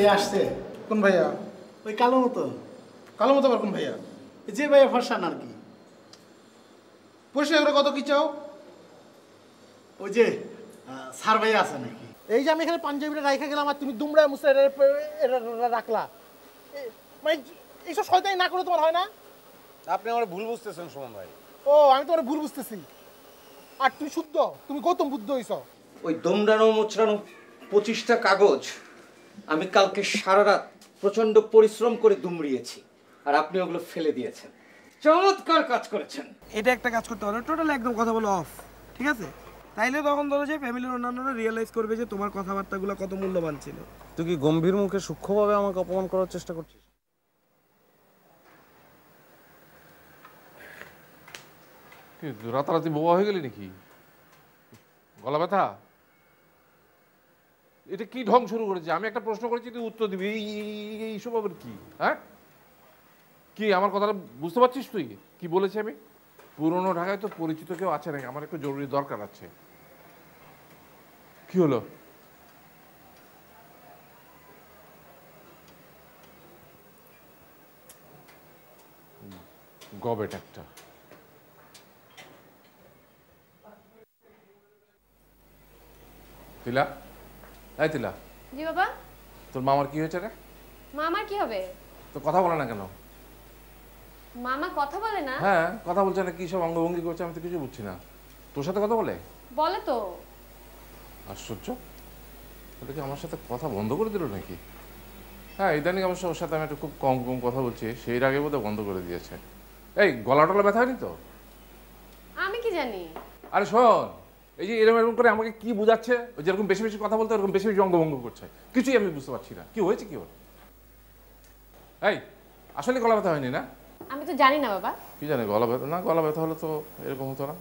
ভাইয়া আসছে। কোন ভাইয়া? ওই কালো মতো। কালো মতো আবার কোন ভাইয়া? যে ভাইয়া ফর্সান আর কি। পরিষ্কার করে কত কি চাও? ওই যে স্যার ভাইয়া আছে নাকি? এই যে আমি এখানে পাঞ্জাবিটা রাইখা গেলাম আর তুমি দুমড়া মুসে রাখলা, মানে এইসব শয়তানি না করে তোমার হয় না? আপনি আমার ভুল বুঝতেছেন সুমন ভাই। ও আমি তোমার ভুল বুঝতেছি। আর তুমি শুদ্ধ, তুমি গৌতম বুদ্ধ হইছ। ওই দমড়ানো মোচড়ানো 25টা কাগজ আমি কালকে সারা রাত প্রচন্ড পরিশ্রম করে দুমড়িয়েছি, আর আপনি ওগুলো ফেলে দিয়েছেন। চমৎকার কাজ করেছেন। এটা একটা কাজ করতে হবে, টোটাল একদম কথা বলো অফ, ঠিক আছে? তাইলে তখন ধরো যে ফ্যামিলির অন্যান্যরা রিয়েলাইজ করবে যে তোমার কথাবার্তাগুলো কত মূল্যবান ছিল। তুই কি গম্ভীর মুখে সূক্ষ্মভাবে আমাকে অপমান করার চেষ্টা করছিস? রাতারাতি বোবা হয়ে গেলি নাকি? গলা ব্যথা? এটা কি ঢং শুরু করেছে? আমি একটা প্রশ্ন করেছি, তুই উত্তর দিবি এইসব আবার কি? হ্যাঁ, কি আমার কথাটা বুঝতে পারছিস? তুই কি বলেছি আমি? পুরনো ঢাকায় তো পরিচিত কেউ আছে নাকি? আমার একটু জরুরি দরকার আছে। কি হলো? গবেট একটা। তিলা, এই তিলা। জি বাবা। তোর মামার কি হয়েছে রে? মামার কি হবে? তো কথা বলে না কেন? মামা কথা বলে না? হ্যাঁ, কথা বলছে না, কি সব অঙ্গভঙ্গি করছে, আমি তো কিছু বুঝছি না। তোর সাথে কথা বলে? বলে তো। আশ্চর্য, ওটা কি আমার সাথে কথা বন্ধ করে দিল নাকি? হ্যাঁ, ইদানিং অবশ্য ওর সাথে আমি একটু খুব কম কম কথা বলছি, সেই আগে বোধহয় বন্ধ করে দিয়েছে। এই গলা টলা ব্যথা হয়নি তো? আমি কি জানি। আরে শোন, এই যে এরকম এরকম করে আমাকে কি বুঝাচ্ছে, ওই যেরকম বেশি বেশি কথা বলতে ওরকম বেশি বেশি অঙ্গভঙ্গ করছে, কিছুই আমি বুঝতে পারছি না কি হয়েছে কি ওর। এই আসলে গলা ব্যথা হয়নি না? আমি তো জানি না বাবা। কি জানি, গলা ব্যথা না, গলা ব্যথা হলে তো এরকম হতো না।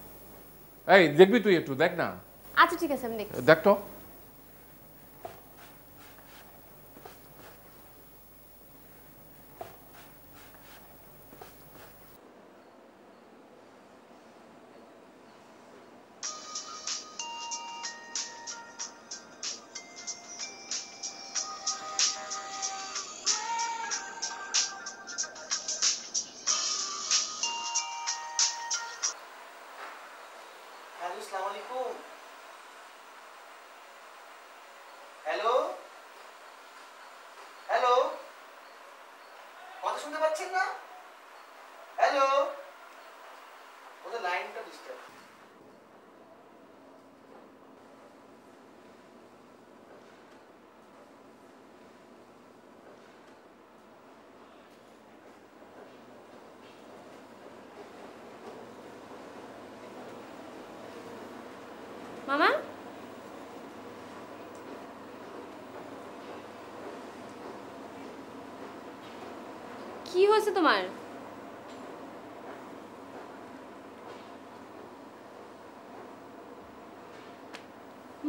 এই দেখবি, তুই একটু দেখ না। আচ্ছা ঠিক আছে, আমি দেখছি। দেখ তো। আসসালামু আলাইকুম। হ্যালো হ্যালো, কথা শুনতে পাচ্ছেন না? হ্যালো, ওদের লাইনটা ডিস্টার্ব। মামা, কি হয়েছে তোমার?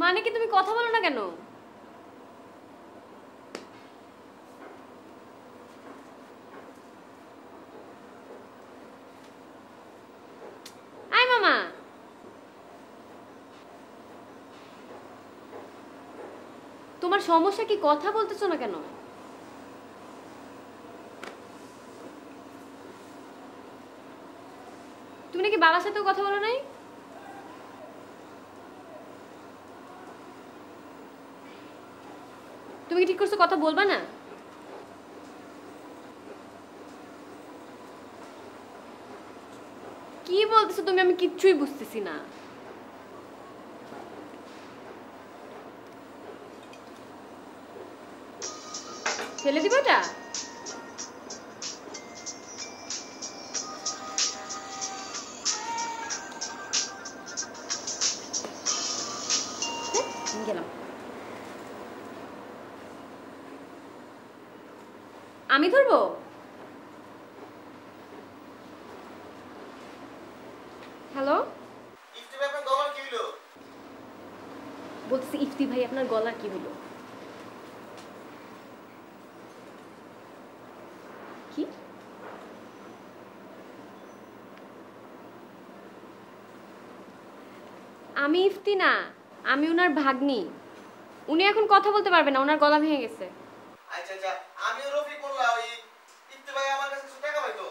মানে কি তুমি কথা বলো না কেন? আয় মামা, তোমার সমস্যা কি? কথা বলতেছো না কেন? তুমি নাকি বাবার সাথেও কথা বলো নাই? তুমি কি ঠিক করছো কথা বলবা না? কি বলতেছো তুমি? আমি কিচ্ছুই বুঝতেছি না। ফেলে দিবা এটা? গেলাম। আমি ধরবো? হ্যালো, ইফতি ভাই আপনার গলার কি হলো? বলতেছি ইফতি ভাই আপনার গলার কি হলো? কি? আমি ইফতি না, আমি ওনার ভাগ্নি। উনি এখন কথা বলতে পারবে না, ওনার গলা ভেঙে গেছে। আচ্ছা আচ্ছা, আমিও রফিক বললাম ওই ইফতি ভাই আমার কাছে কিছু টাকা পাইতো।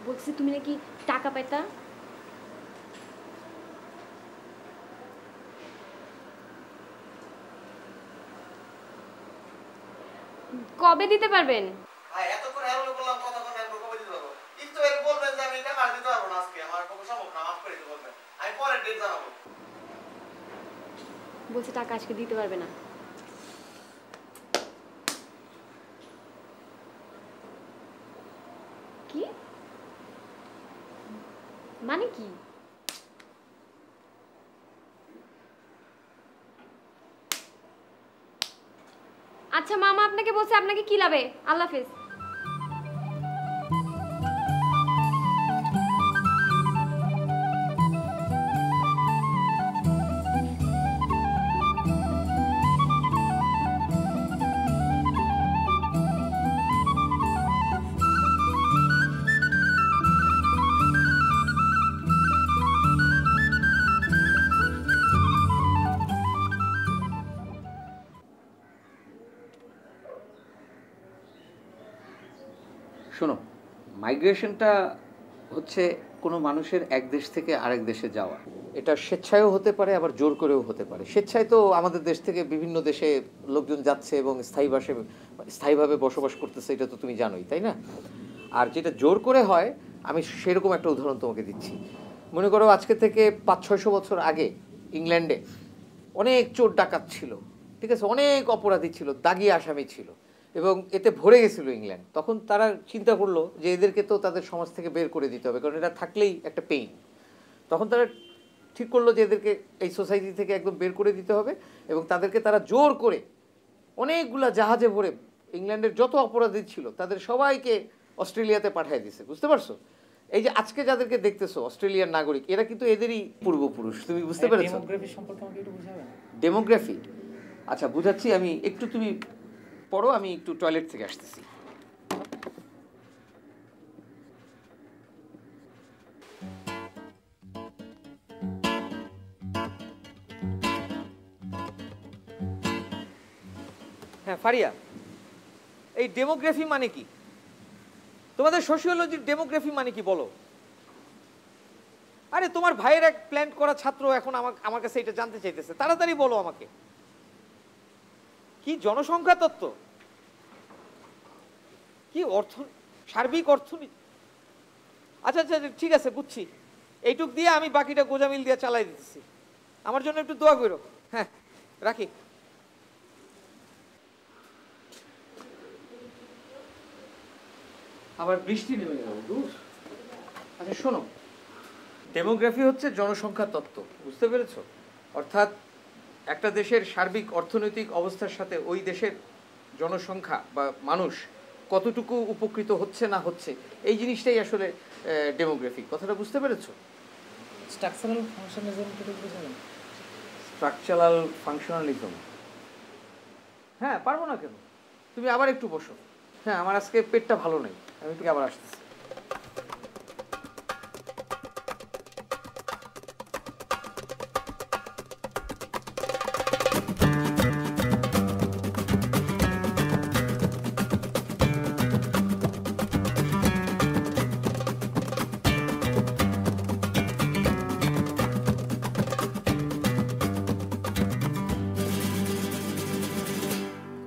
বলছি তুমি নাকি টাকা পাইতা? কবে দিতে পারবেন? ভাই এতক্ষণ হ্যালো বললাম, কথা বলতে আমি কবে দিতে পারবো? ইফতি ভাই বলবেন যে আমি টাকা দিতে পারবো না আজকে, আমার পক্ষে সম্ভব না, মাফ করে দিতে বলবেন, আমি পরের ডেট জানাবো। বলছে টাকা আজকে দিতে পারবে না। কি মানে কি? আচ্ছা মামা আপনাকে বলছে, আপনাকে কি লাভে? আল্লাহ হাফেজ। শোনো, মাইগ্রেশনটা হচ্ছে কোনো মানুষের এক দেশ থেকে আরেক দেশে যাওয়া। এটা স্বেচ্ছায়ও হতে পারে, আবার জোর করেও হতে পারে। স্বেচ্ছায় তো আমাদের দেশ থেকে বিভিন্ন দেশে লোকজন যাচ্ছে এবং স্থায়ীভাবে বসবাস করতেছে, এটা তো তুমি জানোই, তাই না? আর যেটা জোর করে হয়, আমি সেরকম একটা উদাহরণ তোমাকে দিচ্ছি। মনে করো আজকে থেকে 500-600 বছর আগে ইংল্যান্ডে অনেক চোর ডাকাত ছিল, ঠিক আছে, অনেক অপরাধী ছিল, দাগি আসামি ছিল, এবং এতে ভরে গেছিল ইংল্যান্ড। তখন তারা চিন্তা করলো যে এদেরকে তো তাদের সমাজ থেকে বের করে দিতে হবে, কারণ এটা থাকলেই একটা পেইন। তখন তারা ঠিক করলো যে এদেরকে এই সোসাইটি থেকে একদম বের করে দিতে হবে, এবং তাদেরকে তারা জোর করে অনেকগুলা জাহাজে ভরে ইংল্যান্ডের যত অপরাধী ছিল তাদের সবাইকে অস্ট্রেলিয়াতে পাঠিয়ে দিয়েছে। বুঝতে পারছো? এই যে আজকে যাদেরকে দেখতেছো অস্ট্রেলিয়ার নাগরিক, এরা কিন্তু এদেরই পূর্বপুরুষ। তুমি বুঝতে পেরেছো? ডেমোগ্রাফি, আচ্ছা বুঝাচ্ছি আমি একটু, তুমি পড়ো, আমি একটু টয়লেট থেকে আসতেছি। হ্যাঁ ফারিয়া, এই ডেমোগ্রাফি মানে কি? তোমাদের সোশিওলজির ডেমোগ্রাফি মানে কি বলো? আরে তোমার ভাইয়ের এক প্ল্যান করা ছাত্র এখন আমার কাছে এটা জানতে চাইতেছে, তাড়াতাড়ি বলো আমাকে। কি জনসংখ্যা তত্ত্ব? কি সার্বিক অর্থনীতি? আচ্ছা আচ্ছা ঠিক আছে, বুঝছি। এইটুক দিয়ে আমি বাকিটা গোজামিল দিয়ে চালাই দিতেছি। আমার জন্য একটু দোয়া করো। হ্যাঁ রাখি। আবার বৃষ্টি নেমে গেল। আচ্ছা শোনো, ডেমোগ্রাফি হচ্ছে জনসংখ্যা তত্ত্ব, বুঝতে পেরেছো? অর্থাৎ একটা দেশের সার্বিক অর্থনৈতিক অবস্থার সাথে ওই দেশের জনসংখ্যা বা মানুষ কতটুকু উপকৃত হচ্ছে না হচ্ছে, এই জিনিসটাই আসলে ডেমোগ্রাফি। কথাটা বুঝতে পেরেছো? স্ট্রাকচারাল ফাংশনালিজম, হ্যাঁ পারবো না কেন? তুমি আবার একটু বসো। হ্যাঁ আমার আজকে পেটটা ভালো নেই, আমি একটু আবার আসতেছি।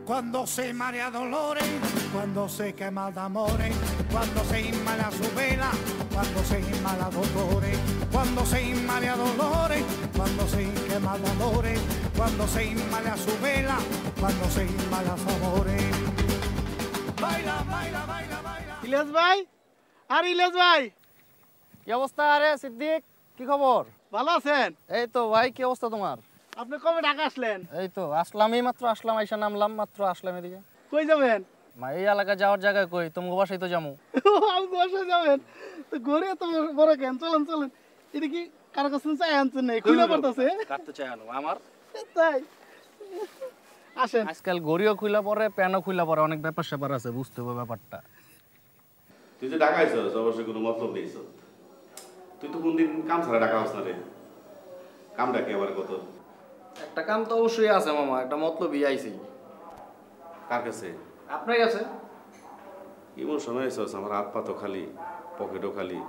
Cuando se marea dolores, cuando se quema de amores, cuando se inmala su vela, cuando se inmala dolores, cuando se inmala dolores, cuando se quema de amores, cuando se inmala su vela, cuando se inmala su amores. Baila, baila, baila, baila. Ilias ভাই, আর ইলিয়াস ভাই, কি অবস্থা? আরে সিদ্দিক, কি খবর? ভালো আছেন? এই তো ভাই, কি অবস্থা তোমার? আপনি কবে ঢাকা আসলেন? এই তো আসলামই মাত্র, আসলাম, আইসা নামলাম মাত্র, আসলাম এদিকে। কই যাবেন? এই এলাকা যাওয়ার জায়গায় কই, তুমি বাসায় তো যাবো। আমি বাসায় যাবেন তো? ঘরে এত বড় কেন? চলেন চলেন, এটা কি কারো কাছে চাই আনছেন? নাই খুলে পড়তেছে। কাটতে চাই আনো আমার, তাই আসেন। আজকাল গড়িও খুইলা পরে, প্যানও খুইলা পরে, অনেক ব্যাপার স্যাপার আছে, বুঝতে হবে ব্যাপারটা। তুই যে ঢাকা আইসস অবশ্যই কোনো মতলব নেই। তুই তো কোনদিন কাম ছাড়া ঢাকা হস না রে। কামটা কি আবার কত? একটা কাম তো অবশ্যই আছে মামা, একটা মতলবই আইছি। কার কাছে? আপনার কাছে। এমন সময় এসেছ আমার হাত পা তো খালি, পকেটও খালি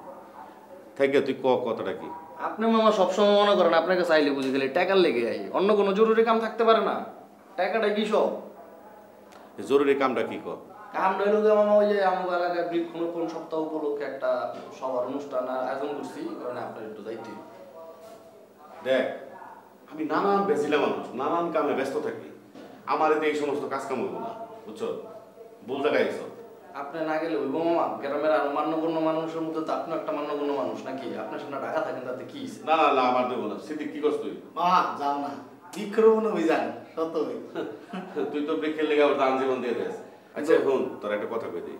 থেকে, তুই কথাটা কি? আপনি মামা সবসময় মনে করেন আপনাকে চাইলে বুঝে গেলে টাকার লেগে আই, অন্য কোনো জরুরি কাম থাকতে পারে না? টাকাটা কি সব? জরুরি কামটা কি কর? কাম রইল যে মামা ওই যে আমার এলাকায় বৃক্ষরোপণ সপ্তাহ উপলক্ষে একটা সবার অনুষ্ঠান আয়োজন করছি, কারণ আপনার একটু দায়িত্ব। দেখ, আমি নানান বেজিলা মানুষ, নানান কামে ব্যস্ত থাকি, আমার এতে এই সমস্ত কাজ কাম হইব না, বুঝছো? ভুল জায়গায় এসো। আপনি না গেলে ওই মামা গ্রামের আর মান্যগণ্য মানুষের মধ্যে তো আপনি একটা মান্যগণ্য মানুষ নাকি? আপনার সামনে ঢাকা থাকেন, তাতে কি? না না না, আমার দেবো না। সিদ্দিক কি করছ তুই? মা যাও না, বৃক্ষরোপণ অভিযান সত্যই। তুই তো বৃক্ষের লেগে আবার দান জীবন দিয়ে দিস। আচ্ছা এখন তোর একটা কথা কই দিই,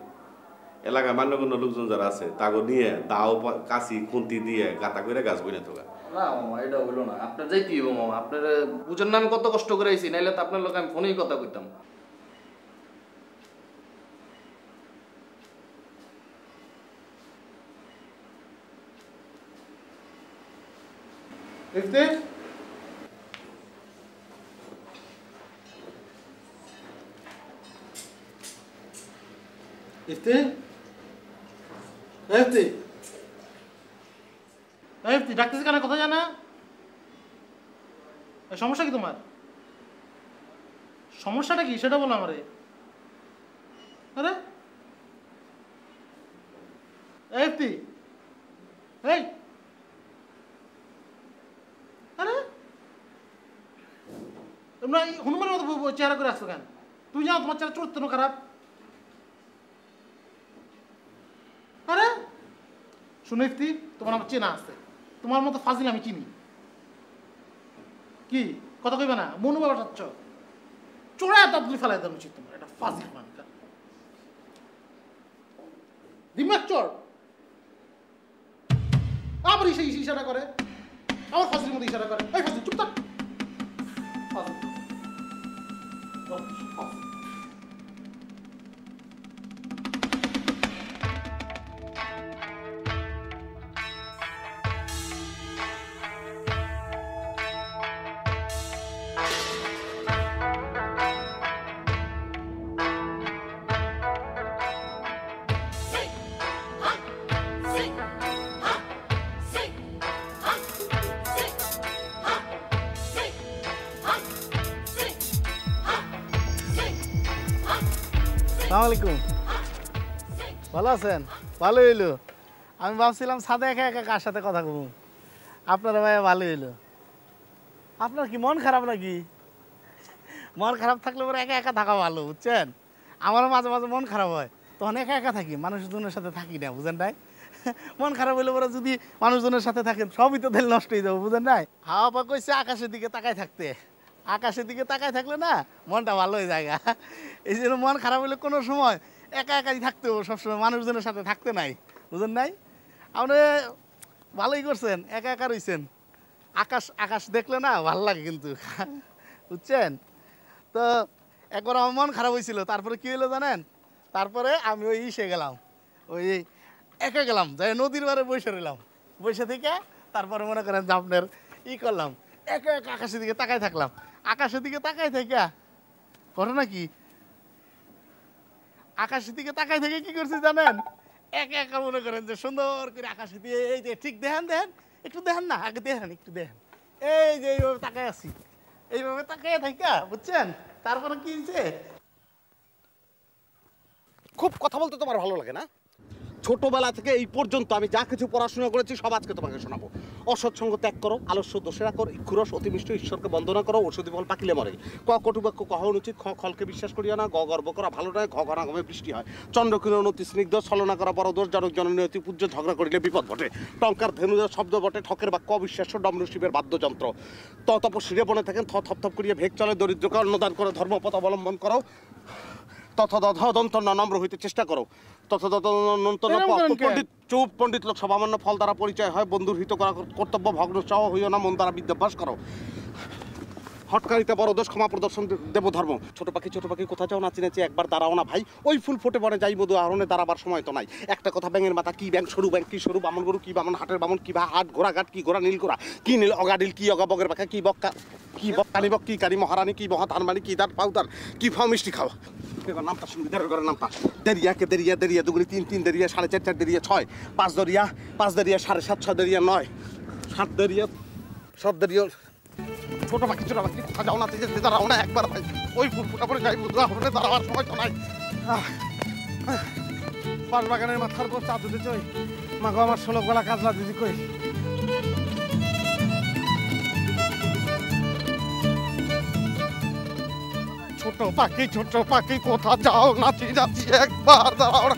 এলাকায় মান্যগণ্য লোকজন যারা আছে তাগো নিয়ে দাও কাশি খুন্তি দিয়ে গাতা করে গাছ বইনে তোলা। না মামা এটা হইলো না, আপনার যাইতে হইব মামা। আপনার বুঝেন না আমি কত কষ্ট করে আইছি, নাইলে তো আপনার লোক আমি ফোনেই কথা কইতাম। ইফতি ইফতি ইফতি ইফতি ডাকতেছি কেন? কথা জানা? সমস্যা কি তোমার? সমস্যাটা কি সেটা বলো আমারে। আরে ইফতি, এই আরে তোমরা হনুমানের মতো চেহারা করে আসছো কেন? তুই জানো তোমার চেহারা চরিত্র খারাপ। আরে শুনে ইফতি, তোমার আমার চেনা আছে, তোমার মতো ফাজিল আমি চিনি। কি কথা কইবে না? মনু বাবা চাচ্ছ চোরায় তবলি ফেলাই দেওয়া উচিত তোমার। এটা ফাজিল মানকা দিমাগ চোর। আবার ইশারা করে, আমার ফাজিলের মধ্যে ইশারা করে। এই ফাজিল চুপ থাক। আসসালামাইকুম, ভালো আছেন? ভালো হইলো। আমি ভাবছিলাম সাথে একা একা কার সাথে কথা বলবো, আপনারা ভাই ভালো হইলো। আপনার কি মন খারাপ নাকি? মন খারাপ থাকলে পরে একা একা থাকা ভালো, বুঝছেন? আমারও মাঝে মাঝে মন খারাপ হয়, তখন একা একা থাকি, মানুষজনের সাথে থাকি না, বুঝেন নাই? মন খারাপ হইলে পরে যদি মানুষজনের সাথে থাকেন সবই তো তেল নষ্ট হয়ে যাবো, বুঝেন নাই? হাওয়া পা কইছে আকাশের দিকে তাকায় থাকতে, আকাশের দিকে তাকায় থাকলে না মনটা ভালো হয়ে যায়। এই জন্য মন খারাপ হলে কোনো সময় একা একাই থাকতে হবে, সবসময় মানুষজনের সাথে থাকতে নাই, বুঝেন নাই? আপনি ভালোই করছেন, একা একা রইছেন। আকাশ আকাশ দেখলে না ভালো লাগে কিন্তু, বুঝছেন? তো একবার আমার মন খারাপ হয়েছিল, তারপরে কী হলো জানেন? তারপরে আমি ওই ইসে গেলাম, ওই একা গেলাম, যাই নদীর বারে বসে রইলাম, বসে থেকে তারপরে মনে করেন যে আপনার করলাম, একা একা আকাশের দিকে তাকায় থাকলাম। আকাশের দিকে তাকায় থেকে ঘটনা কি, আকাশের দিকে তাকায় থেকে কি করছি জানেন? একা একা মনে করেন যে সুন্দর করে আকাশে দিয়ে এই যে ঠিক দেখেন একটু দেখেন না, আগে দেখেন একটু দেখেন, এই যে এইভাবে তাকায় আছি, এইভাবে তাকায় থাকা, বুঝছেন? তারপরে কি হয়েছে? খুব কথা বলতে তোমার ভালো লাগে না? ছোটবেলা থেকে এই পর্যন্ত আমি যা কিছু পড়াশোনা করেছি সব আজকে তোমাকে শোনাবো। অসৎসঙ্গ ত্যাগ করো, আলস্য দোষেরা করো, ইক্ষুরস অতিমিষ্ট ঈশ্বরকে বন্দনা করো, ঔষধি ফল পাকিলে মরে। ক কটুবাক্য কহা অনুচিত, খ খলকে বিশ্বাস করিয়া না, গ গর্ব করা ভালো নয়, ঘ ঘনাগমে বৃষ্টি হয়, চন্দ্রকিরণ অতি স্নিগ্ধ, ছলনা করা বড় দোষ, জনক জননী অতি পূজ্য, ঝগড়া করিলে বিপদ ঘটে, টঙ্কার ধেনুদের শব্দ বটে, ঠকের বাক্য অবিশ্বাস্য, ডমরু শিবের বাদ্যযন্ত্র, তপশিরে বনে থাকেন, থপ করিয়া ভেগ চলে, দরিদ্রকে অন্নদান করে ধর্মপথ অবলম্বন করো, তথদন্তন্য নম্র হইতে চেষ্টা করো, পণ্ডিত চুপ, পণ্ডিত লোক সভামান্য, ফল দ্বারা পরিচয় হয়, বন্ধুর হিত করা কর্তব্য, ভগ্ন সহ হইও না, মন দ্বারা বিদ্যাভ্যাস করো। হটকারিতে বড় দোষ, ক্ষমা প্রদর্শন দেব ধর্ম। ছোট পাখি কোথাও যাও না চিনেছি, একবার দাঁড়াও না ভাই, ওই ফুল ফোটে পড়ে যাই মধু আহরণে দাঁড়াবার সময় তো নাই। একটা কথা, ব্যাঙের মাথা কি ব্যাঙ, সরু ব্যাঙ কি সরু, বামন গরু কি বামন, হাটের বামন কি হাট, ঘোড়া ঘাট কি ঘোড়া, নীল ঘোড়া কি নীল, অগাডিল কি অগা, বগের পাখা কি বক্কা কি বক, কালী বক কি কালী, মহারানী কি মহা, ধানমানি কি দাঁত পাউদার কি ফাও মিষ্টি খাওয়া। এবার নামটা শুনবি, দেড় নামটা দেরিয়াকে দেরিয়া দুগুনি 3 দেরিয়া 4.5 দেরিয়া 6 5 দেরিয়া 7.5 6 দেরিয়া 9 7 দেরিয়া 7 দেরিয়া। ছোট পাখি কোথা যাও না চিনেছি, দাঁড়াও না একবার ভাই, ওই ফুল ফোটা পরে যাই মধু আহরণে দাঁড়াবার সময় তো নাই। পাশ বাগানের মাথার উপর চা দিতে চাই, মাগো আমার 16 গলা কাজলা দিদি কই। ছোট পাখি কোথা যাও নাচি যাচ্ছি, একবার দাঁড়াও না।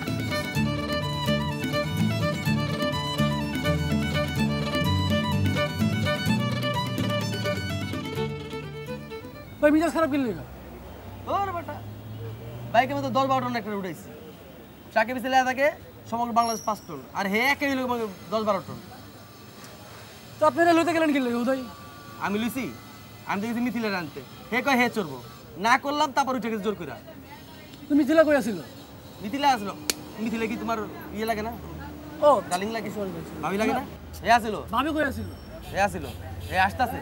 ভাই মিজাজ খারাপ করলি না? ওর বেটা বাইকের মধ্যে 10-12 টন একটা উঠাইছি, ট্রাকে পিছলে থাকে সমগ্র বাংলাদেশ 5 টন, আর হে একে হইল 10-12 টন। তো আপনারা লইতে গেলেন কি লাগে উদয়? আমি লুইছি, আমি দেখেছি মিথিলের আনতে, হে কয় হে চড়বো, না করলাম তারপর উঠে গেছে জোর করে। তুমি মিথিলা কই আছিল? মিথিলে আসলো। মিথিলে কি তোমার ইয়ে লাগে না? ও ডালিং লাগে, ভাবি লাগে না? হে আসিল। ভাবি কই আছিল? হে আসিল, হে আসতেছে,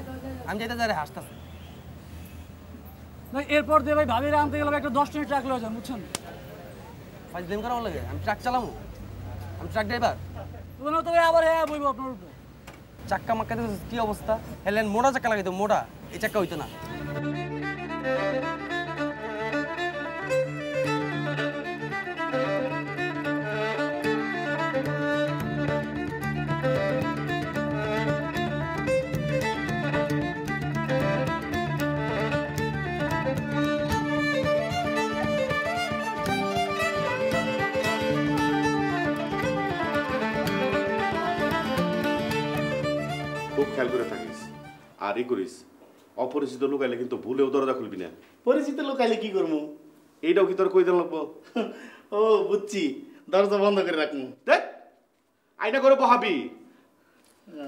আমি যাইতে যাই হাসতেছে। ভাই এরপর দিয়ে ভাই ভাবিরা আনতে গেলাম, একটা 10 টনের ট্রাক লয়ে যান, বুঝছেন? ফাইজলামি করা লাগে? আমি ট্রাক চালামু, আমি ট্রাক ড্রাইভার। তোমরা তো ভাই আবার হ্যাঁ বইব আপনার উপরে। চাক্কা মাক্কা কি অবস্থা, হেলেন মোটা চাক্কা লাগাইতো, মোটা, এই চাক্কা হইতো না। খুব খেয়াল করে থাকিস, আর ই করিস, অপরিচিত লোক আইলে কিন্তু ভুলেও দরজা খুলবি না। পরিচিত লোক আইলে কি করবো? এইটাও কি তোর কই দেন লাগবো? ও বুঝছি, দরজা বন্ধ করে রাখবো। দেখ আইনা করে বহাবি।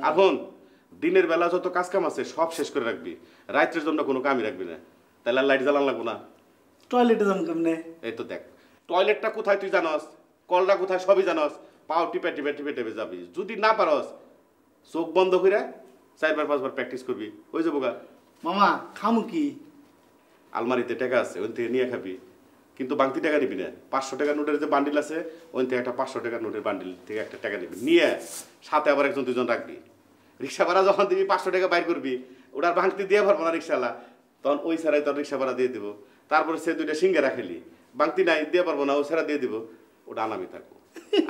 এখন দিনের বেলা যত কাজ কাম আছে সব শেষ করে রাখবি, রাত্রের জন্য কোনো কামই রাখবি না, তাহলে লাইট জ্বালান লাগবো না। টয়লেটে যাম কেমনে? এই তো দেখ, টয়লেটটা কোথায় তুই জানস, কলটা কোথায় সবই জানস, পাও টিপে টিপে টিপে টিপে যাবি। যদি না পারস চোখ বন্ধ করে 4-5 বার প্র্যাকটিস করবি, হয়ে যাবো গা। মামা খামু কি? আলমারিতে টাকা আছে, ওই থেকে নিয়ে খাবি, কিন্তু বাংতি টাকা নিবি না। 500 টাকার নোটের যে বান্ডিল আছে ওই থেকে একটা 500 টাকার নোটের বান্ডিল থেকে একটা টাকা নিবি, নিয়ে সাথে আবার 1-2 জন রাখবি। রিক্সা ভাড়া যখন দিবি 500 টাকা বাইর করবি, ওটার বাংতি দিয়ে পারবো না রিক্সাওয়ালা, তখন ওই ছাড়াই তোর রিক্সা ভাড়া দিয়ে দিব। তারপরে সে 2টা সিঙ্গারা খেলি, বাংতি নাই দিয়ে পারবো না, ওই ছাড়া দিয়ে দিব, ওটা আনামি থাকবো।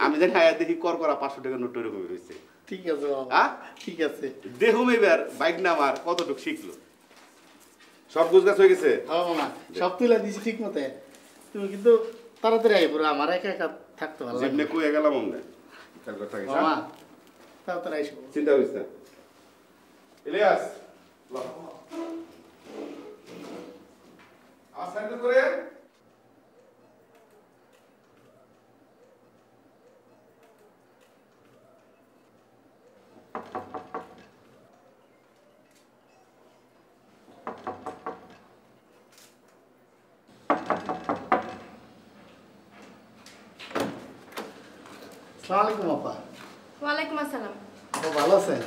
আমি জানি আয়া দেখি করা 500 টাকার নোট ওইরকমই রয়েছে। ঠিক আছে ঠিক আছে, দেখুম এবার বাইক নামার কতটুকু শিখলো। সব গুজগাছ হয়ে গেছে? হ্যাঁ মামা, সব তুলে দিছি ঠিক মতে। তুমি কিন্তু তাড়াতাড়ি আই পুরো, আমার একা একা থাকতে ভালো লাগে। যেমনি কই গেলাম অমনে খেয়াল করে থাকিস। মামা তাড়াতাড়ি আইসো, চিন্তা করিস না। ইলিয়াস আসাইন করে আসসালামু আলাইকুম আপা। ওয়ালাইকুম আসসালাম। আপা ভালো আছেন?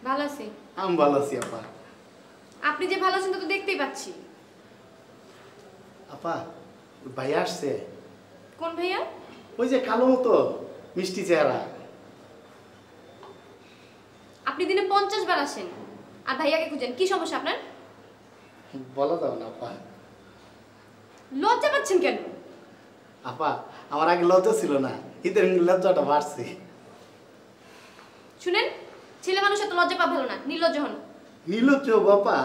ভালো আছি। আমি ভালো আছি আপা। আপনি যে ভালো আছেন তা তো দেখতেই পাচ্ছি। আপা ভাইয়া আসছে। কোন ভাইয়া? ওই যে কালো মতো মিষ্টি চেহারা। আপনি দিনে 50 বার আসেন আর ভাইয়াকে খুঁজেন, কি সমস্যা আপনার? বলা যাবে না আপা। লজ্জা পাচ্ছেন কেন? আপা আমার আগে লজ্জা ছিল না, ইদানিং লজ্জাটা বাড়ছে। শুনেন, ছেলে মানুষ এত লজ্জা পাওয়া ভালো না, নির্লজ্জ হন। নির্লজ্জ বাপা?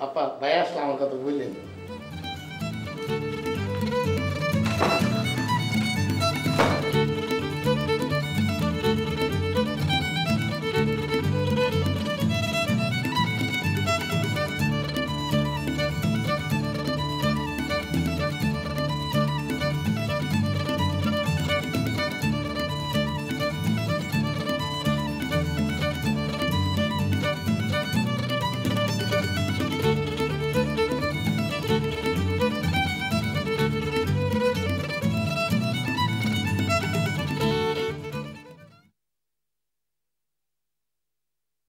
আপা ভাই আসলে আমার কথা বললেন।